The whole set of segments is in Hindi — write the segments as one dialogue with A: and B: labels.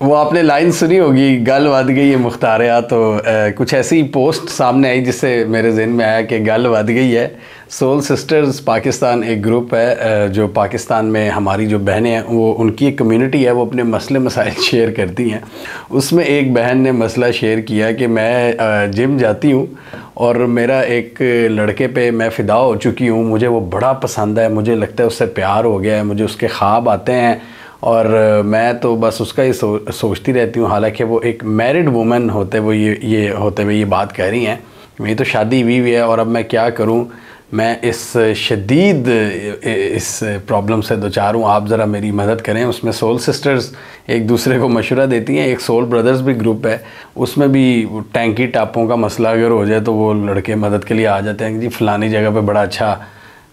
A: वो आपने लाइन सुनी होगी, गल वध गई है मुख्तारिया, तो कुछ ऐसी पोस्ट सामने आई जिससे मेरे जहन में आया कि गल वध गई है। सोल सिस्टर्स पाकिस्तान एक ग्रुप है जो पाकिस्तान में हमारी जो बहनें हैं, वो उनकी एक कम्युनिटी है, वो अपने मसले मसाइल शेयर करती हैं। उसमें एक बहन ने मसला शेयर किया कि मैं जिम जाती हूँ और मेरा एक लड़के पे मैं फ़िदा हो चुकी हूँ, मुझे वो बड़ा पसंद है, मुझे लगता है उससे प्यार हो गया है, मुझे उसके ख्वाब आते हैं और मैं तो बस उसका ही सोचती रहती हूँ। हालांकि वो एक मैरिड वुमन होते हुए ये बात कह रही हैं, मेरी तो शादी हुई है और अब मैं क्या करूँ, मैं इस शदीद इस प्रॉब्लम से दो चार हूँ, आप ज़रा मेरी मदद करें। उसमें सोल सिस्टर्स एक दूसरे को मशवरा देती हैं, एक सोल ब्रदर्स भी ग्रुप है, उसमें भी टैंकी टापों का मसला अगर हो जाए तो वो लड़के मदद के लिए आ जाते हैं कि जी फ़लानी जगह पे बड़ा अच्छा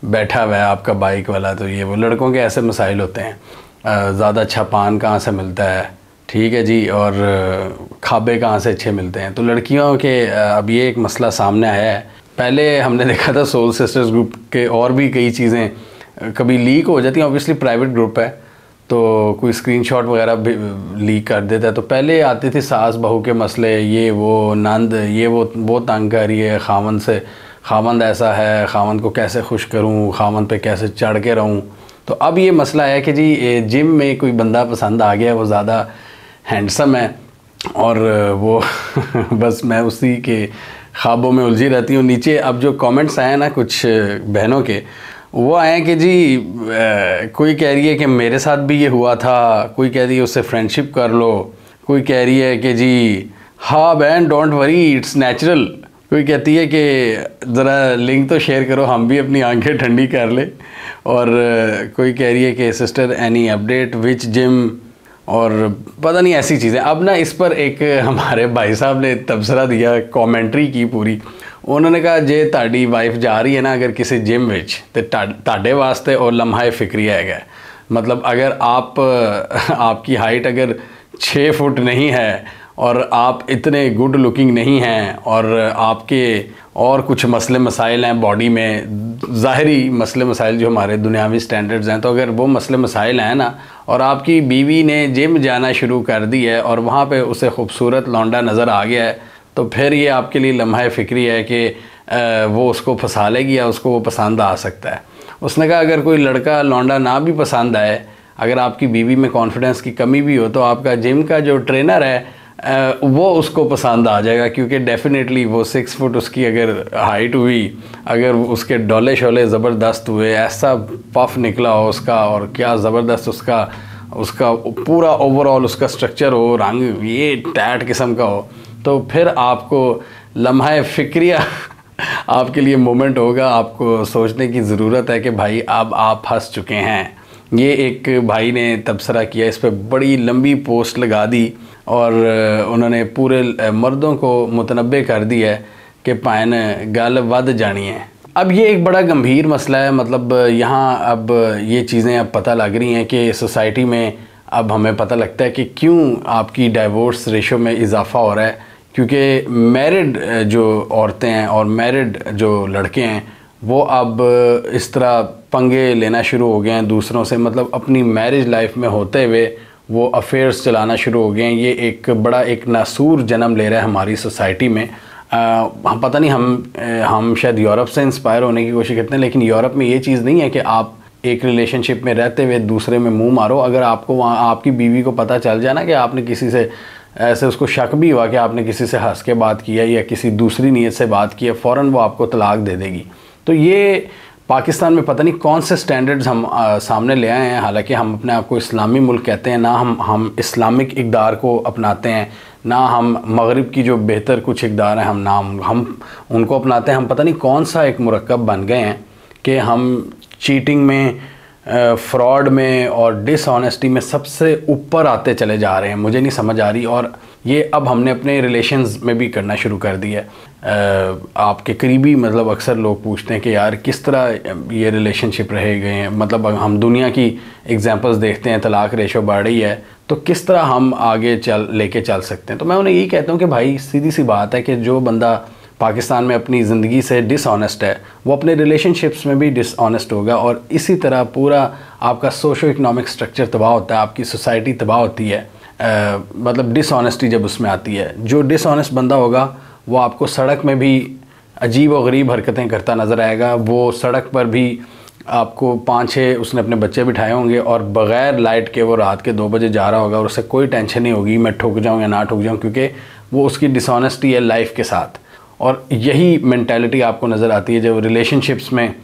A: बैठा हुआ है आपका बाइक वाला, तो ये वो लड़कों के ऐसे मसाइल होते हैं। ज़्यादा अच्छा पान कहाँ से मिलता है, ठीक है जी, और खाबे कहाँ से अच्छे मिलते हैं। तो लड़कियों के अब ये एक मसला सामने आया है। पहले हमने देखा था सोल सिस्टर्स ग्रुप के और भी कई चीज़ें कभी लीक हो जाती हैं, ऑब्वियसली प्राइवेट ग्रुप है तो कोई स्क्रीनशॉट वगैरह भी लीक कर देता है। तो पहले आती थी सास बहू के मसले, ये वो नंद ये वो तंग कर रही है खावंद से, खावंद ऐसा है, खावंद को कैसे खुश करूँ, खावंद पे कैसे चढ़ के रहूँ। तो अब ये मसला है कि जी जिम में कोई बंदा पसंद आ गया, वो ज़्यादा हैंडसम है और वो बस मैं उसी के ख्वाबों में उलझी रहती हूँ। नीचे अब जो कमेंट्स आए ना कुछ बहनों के, वो आए कि जी कोई कह रही है कि मेरे साथ भी ये हुआ था, कोई कह रही है उससे फ्रेंडशिप कर लो, कोई कह रही है कि जी हाँ बहन डोंट वरी इट्स नेचुरल, कोई कहती है कि ज़रा लिंक तो शेयर करो हम भी अपनी आंखें ठंडी कर ले, और कोई कह रही है कि सिस्टर एनी अपडेट विच जिम, और पता नहीं ऐसी चीज़ें। अब ना इस पर एक हमारे भाई साहब ने तबसरा दिया, कमेंट्री की पूरी। उन्होंने कहा जे ताड़ी वाइफ जा रही है ना अगर किसी जिम विच तो ताड़े वास्ते और लम्हा फिक्रिया है। मतलब अगर आपकी हाइट अगर 6 फुट नहीं है और आप इतने गुड लुकिंग नहीं हैं और आपके और कुछ मसले मसाइल हैं बॉडी में, ज़ाहरी मसले मसाइल जो हमारे दुनियावी स्टैंडर्ड्स हैं, तो अगर वो मसले मसाइल हैं ना और आपकी बीवी ने जिम जाना शुरू कर दी है और वहाँ पे उसे खूबसूरत लौंडा नज़र आ गया है, तो फिर ये आपके लिए लम्हा फ़िक्री है कि वो उसको फंसा लेगी या उसको वो पसंद आ सकता है। उसने कहा अगर कोई लड़का लौंडा ना भी पसंद आए, अगर आपकी बीवी में कॉन्फिडेंस की कमी भी हो, तो आपका जिम का जो ट्रेनर है वो उसको पसंद आ जाएगा, क्योंकि डेफिनेटली वो 6 फुट उसकी अगर हाइट हुई, अगर उसके डोले शोले ज़बरदस्त हुए, ऐसा पफ निकला हो उसका और क्या ज़बरदस्त उसका पूरा ओवरऑल उसका स्ट्रक्चर हो, रंग ये टैट किस्म का हो, तो फिर आपको लम्हा फ़िक्रिया आपके लिए मोमेंट होगा। आपको सोचने की ज़रूरत है कि भाई अब आप फंस चुके हैं। ये एक भाई ने तबसरा किया, इस पर बड़ी लंबी पोस्ट लगा दी और उन्होंने पूरे मर्दों को मुतनब्बे कर दिया है कि पायन गल वध जानी है। अब ये एक बड़ा गंभीर मसला है। मतलब यहाँ अब ये चीज़ें अब पता लग रही हैं कि सोसाइटी में अब हमें पता लगता है कि क्यों आपकी डाइवोर्स रेशो में इजाफ़ा हो रहा है, क्योंकि मैरिड जो औरतें हैं और मैरिड जो लड़के हैं वो अब इस तरह पंगे लेना शुरू हो गए हैं दूसरों से। मतलब अपनी मैरिज लाइफ में होते हुए वो अफेयर्स चलाना शुरू हो गए हैं। ये एक बड़ा एक नासूर जन्म ले रहा है हमारी सोसाइटी में। हम पता नहीं हम शायद यूरोप से इंस्पायर होने की कोशिश करते हैं, लेकिन यूरोप में ये चीज़ नहीं है कि आप एक रिलेशनशिप में रहते हुए दूसरे में मुंह मारो। अगर आपको वहाँ आपकी बीवी को पता चल जाए ना कि आपने किसी से ऐसे, उसको शक भी हुआ कि आपने किसी से हंस के बात की है या किसी दूसरी नीयत से बात की है, फ़ौरन वो आपको तलाक दे देगी। तो ये पाकिस्तान में पता नहीं कौन से स्टैंडर्ड्स हम सामने ले आए हैं। हालांकि हम अपने आप को इस्लामी मुल्क कहते हैं, ना हम इस्लामिक इक़दार को अपनाते हैं, ना हम मगरिब की जो बेहतर कुछ इक़दार हैं हम उनको अपनाते हैं। हम पता नहीं कौन सा एक मुरक्कब बन गए हैं कि हम चीटिंग में, फ्रॉड में और डिसऑनेस्टी में सबसे ऊपर आते चले जा रहे हैं। मुझे नहीं समझ आ रही, और ये अब हमने अपने रिलेशंस में भी करना शुरू कर दिया है। आपके करीबी मतलब अक्सर लोग पूछते हैं कि यार किस तरह ये रिलेशनशिप रहे गए हैं। मतलब हम दुनिया की एग्जांपल्स देखते हैं, तलाक रेशो बढ़ रही है, तो किस तरह हम आगे लेके चल सकते हैं। तो मैं उन्हें यही कहता हूँ कि भाई सीधी सी बात है कि जो बंदा पाकिस्तान में अपनी ज़िंदगी से डिसऑनेस्ट है, वो अपने रिलेशनशिप्स में भी डिसऑनेस्ट होगा, और इसी तरह पूरा आपका सोशो इकनॉमिक स्ट्रक्चर तबाह होता है, आपकी सोसाइटी तबाह होती है। मतलब डिसऑनेस्टी जब उसमें आती है, जो डिसऑनेस्ट बंदा होगा वो आपको सड़क में भी अजीब व गरीब हरकतें करता नज़र आएगा। वो सड़क पर भी आपको 5-6 उसने अपने बच्चे बिठाए होंगे और बग़ैर लाइट के वो रात के 2 बजे जा रहा होगा और उसे कोई टेंशन नहीं होगी मैं ठुक जाऊँ या ना ठुक जाऊँ, क्योंकि वो उसकी डिसऑनेस्टी है लाइफ के साथ। और यही मेंटालिटी आपको नज़र आती है जब रिलेशनशिप्स में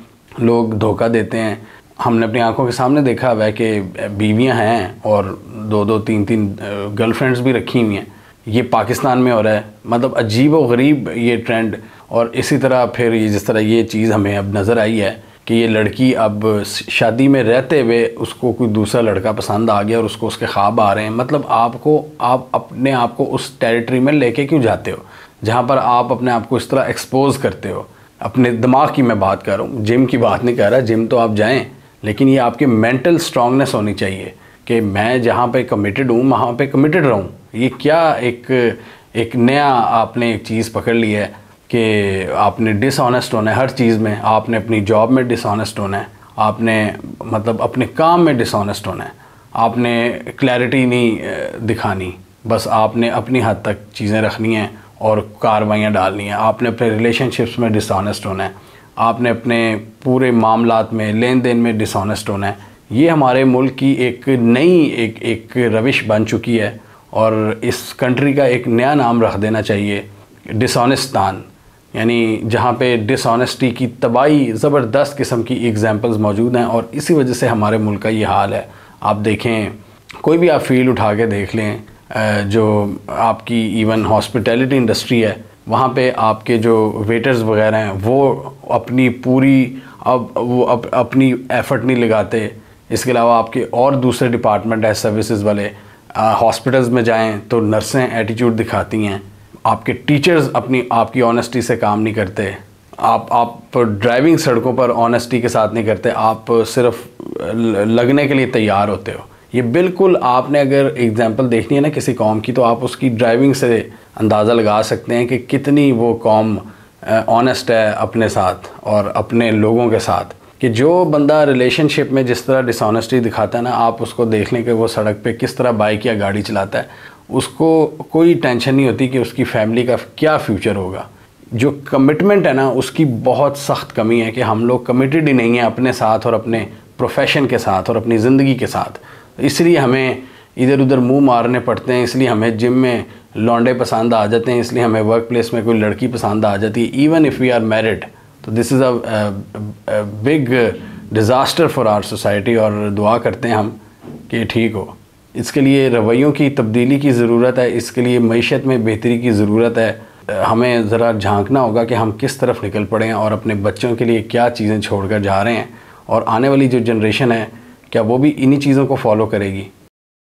A: लोग धोखा देते हैं। हमने अपनी आंखों के सामने देखा हुआ है कि बीवियां हैं और 2-2 3-3 गर्लफ्रेंड्स भी रखी हुई हैं। ये पाकिस्तान में हो रहा है, मतलब अजीब व गरीब ये ट्रेंड। और इसी तरह फिर ये जिस तरह ये चीज़ हमें अब नज़र आई है कि ये लड़की अब शादी में रहते हुए उसको कोई दूसरा लड़का पसंद आ गया और उसको उसके ख्वाब आ रहे हैं। मतलब आप अपने आप को उस टेरिटरी में लेके क्यों जाते हो जहाँ पर आप अपने आप को इस तरह एक्सपोज करते हो। अपने दिमाग की मैं बात कर रहा हूँ, जिम की बात नहीं कर रहा। जिम तो आप जाएं, लेकिन ये आपकी मेंटल स्ट्रांगनेस होनी चाहिए कि मैं जहाँ पे कमिटेड हूँ वहाँ पे कमिटेड रहूँ। ये क्या एक नया आपने एक चीज़ पकड़ ली है कि आपने डिसऑनेस्ट होना है हर चीज़ में। आपने अपनी जॉब में डिसऑनेस्ट होना है, आपने मतलब अपने काम में डिसऑनेस्ट होना है, आपने क्लैरिटी नहीं दिखानी, बस आपने अपनी हद तक चीज़ें रखनी हैं और कार्रवाइयाँ डालनी हैं। आपने अपने रिलेशनशिप्स में डिसऑनेस्ट होना है, आपने अपने पूरे मामलात में लेन देन में डिसऑनेस्ट होना है। ये हमारे मुल्क की एक नई एक रविश बन चुकी है और इस कंट्री का एक नया नाम रख देना चाहिए, डिसऑनेस्तान। यानी जहाँ पे डिसऑनेस्टी की तबाही ज़बरदस्त किस्म की एग्जांपल्स मौजूद हैं और इसी वजह से हमारे मुल्क का ये हाल है। आप देखें, कोई भी आप फील्ड उठा के देख लें, जो आपकी इवन हॉस्पिटैलिटी इंडस्ट्री है, वहाँ पे आपके जो वेटर्स वगैरह हैं वो अपनी पूरी अपनी एफ़र्ट नहीं लगाते। इसके अलावा आपके और दूसरे डिपार्टमेंट है सर्विसेज वाले, हॉस्पिटल्स में जाएं तो नर्सें एटीट्यूड दिखाती हैं, आपके टीचर्स आपकी ऑनेस्टी से काम नहीं करते, आप ड्राइविंग सड़कों पर ऑनेस्टी के साथ नहीं करते, आप सिर्फ लगने के लिए तैयार होते हो। ये बिल्कुल आपने अगर एग्जांपल देखनी है ना किसी कौम की, तो आप उसकी ड्राइविंग से अंदाज़ा लगा सकते हैं कि कितनी वो कौम ऑनेस्ट है अपने साथ और अपने लोगों के साथ। कि जो बंदा रिलेशनशिप में जिस तरह डिसऑनेस्टी दिखाता है ना, आप उसको देख लें कि वो सड़क पे किस तरह बाइक या गाड़ी चलाता है, उसको कोई टेंशन नहीं होती कि उसकी फैमिली का क्या फ्यूचर होगा। जो कमिटमेंट है ना, उसकी बहुत सख्त कमी है कि हम लोग कमिटेड ही नहीं हैं अपने साथ और अपने प्रोफेशन के साथ और अपनी ज़िंदगी के साथ। इसलिए हमें इधर उधर मुंह मारने पड़ते हैं, इसलिए हमें जिम में लौंडे पसंद आ जाते हैं, इसलिए हमें वर्क प्लेस में कोई लड़की पसंद आ जाती है, even if we are married. तो this is a big disaster for our society. और दुआ करते हैं हम कि ठीक हो। इसके लिए रवैयों की तब्दीली की ज़रूरत है, इसके लिए मईशत में बेहतरी की ज़रूरत है। हमें ज़रा झांकना होगा कि हम किस तरफ निकल पड़े हैं और अपने बच्चों के लिए क्या चीज़ें छोड़ कर जा रहे हैं, और आने वाली जो जनरेशन है क्या वो भी इन्हीं चीज़ों को फॉलो करेगी।